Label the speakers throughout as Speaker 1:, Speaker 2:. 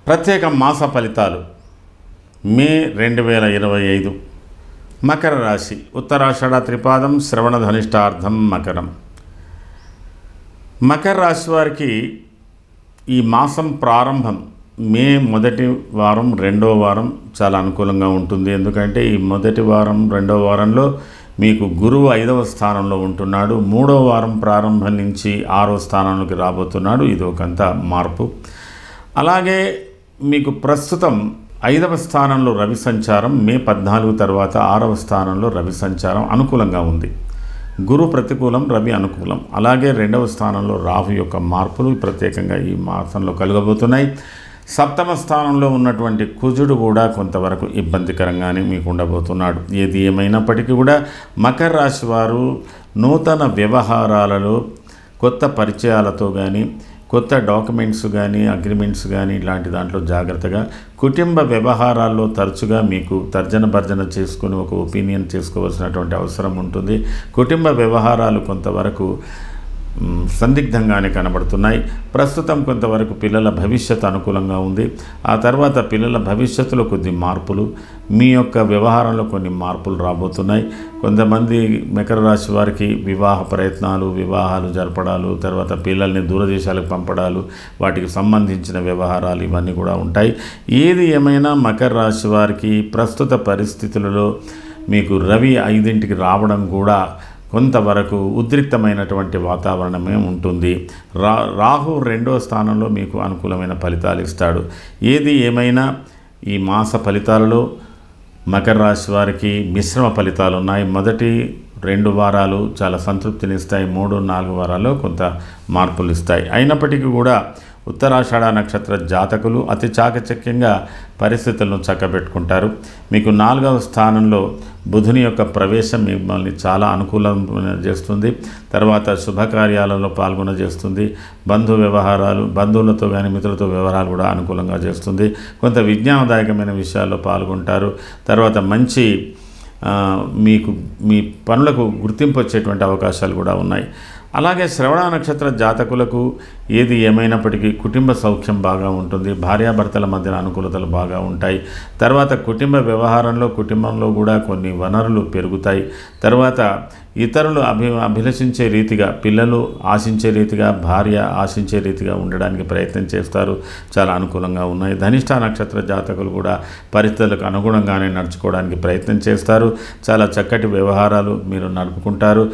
Speaker 1: ప్రత్యేక మాస ఫలితాలు మే 2025 మకర రాశి ఉత్తరాషాఢ త్రిపాదం శ్రవణ ధనిష్టార్థం మకరం. మకర రాశి వారికి ఈ మాసం ప్రారంభం మే మొదటి వారం రెండవ వారం చాలా అనుకూలంగా ఉంటుంది. ఎందుకంటే ఈ మొదటి వారం రెండవ వారంలో మీకు గురువు 5వ స్థానంలో ఉంటున్నాడు. 3వ వారం ప్రారంభం నుంచి 6వ స్థానంలోకి రాబోతున్నాడు. ఇది ఒకంత మార్పు. అలాగే మీకు ప్రస్తుతం 5వ స్థానంలో రవి సంచారం, మే 14 తర్వాత 6వ స్థానంలో రవి సంచారం అనుకూలంగా ఉంది. గురు ప్రతికూలం, రవి అనుకూలం. అలాగే 2వ స్థానంలో రాహు యొక్క మార్పులు ప్రత్యేకంగా ఈ మాసంలో కలగబోతున్నాయి. 7వ స్థానంలో ఉన్నటువంటి కుజుడు కూడా కొంతవరకు ఇబ్బందికరంగానే మీకు ఉండబోతున్నాడు. ఏది ఏమైనప్పటికీ కూడా మకర రాశి వారు నూతన వ్యవహారాలలో కొత్త పరిచయాలతో కానీ కొత్త డాక్యుమెంట్స్ కానీ అగ్రిమెంట్స్ కానీ ఇలాంటి దాంట్లో జాగ్రత్తగా, కుటుంబ వ్యవహారాల్లో తరచుగా మీకు తర్జన భర్జన చేసుకుని ఒక ఒపీనియన్ చేసుకోవాల్సినటువంటి అవసరం ఉంటుంది. కుటుంబ వ్యవహారాలు కొంతవరకు సందిగ్ధంగానే కనబడుతున్నాయి. ప్రస్తుతం కొంతవరకు పిల్లల భవిష్యత్తు అనుకూలంగా ఉంది. ఆ తర్వాత పిల్లల భవిష్యత్తులో కొద్ది మార్పులు, మీ యొక్క వ్యవహారంలో కొన్ని మార్పులు రాబోతున్నాయి. కొంతమంది మకర రాశి వారికి వివాహ ప్రయత్నాలు, వివాహాలు జరపడాలు, తర్వాత పిల్లల్ని దూరదేశాలకు పంపడాలు, వాటికి సంబంధించిన వ్యవహారాలు ఇవన్నీ కూడా ఉంటాయి. ఏది ఏమైనా మకర రాశి వారికి ప్రస్తుత పరిస్థితులలో మీకు రవి 5ంటికి రావడం కూడా కొంతవరకు ఉద్రిక్తమైనటువంటి వాతావరణమే ఉంటుంది. రాహు 2వ స్థానంలో మీకు అనుకూలమైన ఫలితాలు ఇస్తాడు. ఏది ఏమైనా ఈ మాస ఫలితాలలో మకర రాశి వారికి మిశ్రమ ఫలితాలు ఉన్నాయి. మొదటి 2 వారాలు చాలా సంతృప్తినిస్తాయి. 3, 4 వారాల్లో కొంత మార్పులు ఇస్తాయి. అయినప్పటికీ కూడా ఉత్తరాషాఢ నక్షత్ర జాతకులు అతి చాకచక్యంగా పరిస్థితులను చక్కబెట్టుకుంటారు. మీకు 4వ స్థానంలో బుధుని యొక్క ప్రవేశం మిమ్మల్ని చాలా అనుకూలం చేస్తుంది. తర్వాత శుభకార్యాలలో పాల్గొన చేస్తుంది. బంధు వ్యవహారాలు, బంధువులతో కానీ మిత్రులతో వ్యవహారాలు కూడా అనుకూలంగా చేస్తుంది. కొంత విజ్ఞానదాయకమైన విషయాల్లో పాల్గొంటారు. తర్వాత మంచి మీకు మీ పనులకు గుర్తింపు వచ్చేటువంటి అవకాశాలు కూడా ఉన్నాయి. అలాగే శ్రవణ నక్షత్ర జాతకులకు ఏది ఏమైనప్పటికీ కుటుంబ సౌఖ్యం బాగా ఉంటుంది. భార్యాభర్తల మధ్యన అనుకూలతలు బాగా ఉంటాయి. తర్వాత కుటుంబ వ్యవహారంలో కుటుంబంలో కూడా కొన్ని వనరులు పెరుగుతాయి. తర్వాత ఇతరులు అభిలషించే రీతిగా, పిల్లలు ఆశించే రీతిగా, భార్య ఆశించే రీతిగా ఉండడానికి ప్రయత్నం చేస్తారు. చాలా అనుకూలంగా ఉన్నాయి. ధనిష్ట నక్షత్ర జాతకులు కూడా పరిస్థితులకు అనుగుణంగానే నడుచుకోవడానికి ప్రయత్నం చేస్తారు. చాలా చక్కటి వ్యవహారాలు మీరు నడుపుకుంటారు.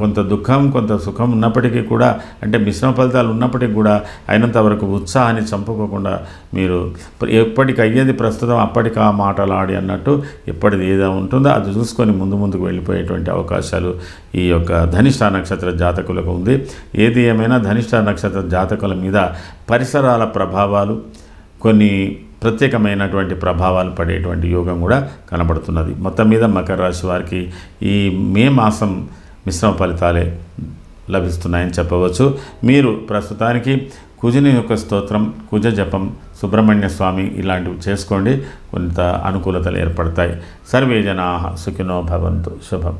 Speaker 1: కొంత దుఃఖం కొంత సుఖం ఉన్నప్పటికీ కూడా, అంటే మిశ్రమ ఫలితాలు ఉన్నప్పటికీ కూడా అయినంత వరకు ఉత్సాహాన్ని చంపుకోకుండా మీరు ఎప్పటికి అయ్యేది ప్రస్తుతం అప్పటికి ఆ మాటలు ఆడి అన్నట్టు ఎప్పటిది ఏదో ఉంటుందో అది చూసుకొని ముందుకు వెళ్ళిపోయేటువంటి అవకాశాలు ఈ యొక్క ధనిష్ట నక్షత్ర జాతకులకు ఉంది. ఏది ఏమైనా ధనిష్ట నక్షత్ర జాతకుల మీద పరిసరాల ప్రభావాలు, కొన్ని ప్రత్యేకమైనటువంటి ప్రభావాలు పడేటువంటి యోగం కూడా కనబడుతున్నది. మొత్తం మీద మకర రాశి వారికి ఈ మే మాసం మిశ్రమ ఫలితాలే లభిస్తున్నాయని చెప్పవచ్చు. మీరు ప్రస్తుతానికి కుజుని యొక్క స్తోత్రం, కుజ జపం, సుబ్రహ్మణ్య స్వామి ఇలాంటివి చేసుకోండి. కొంత అనుకూలతలు ఏర్పడతాయి. సర్వే జనాః సుఖినో భవంతు. శుభం.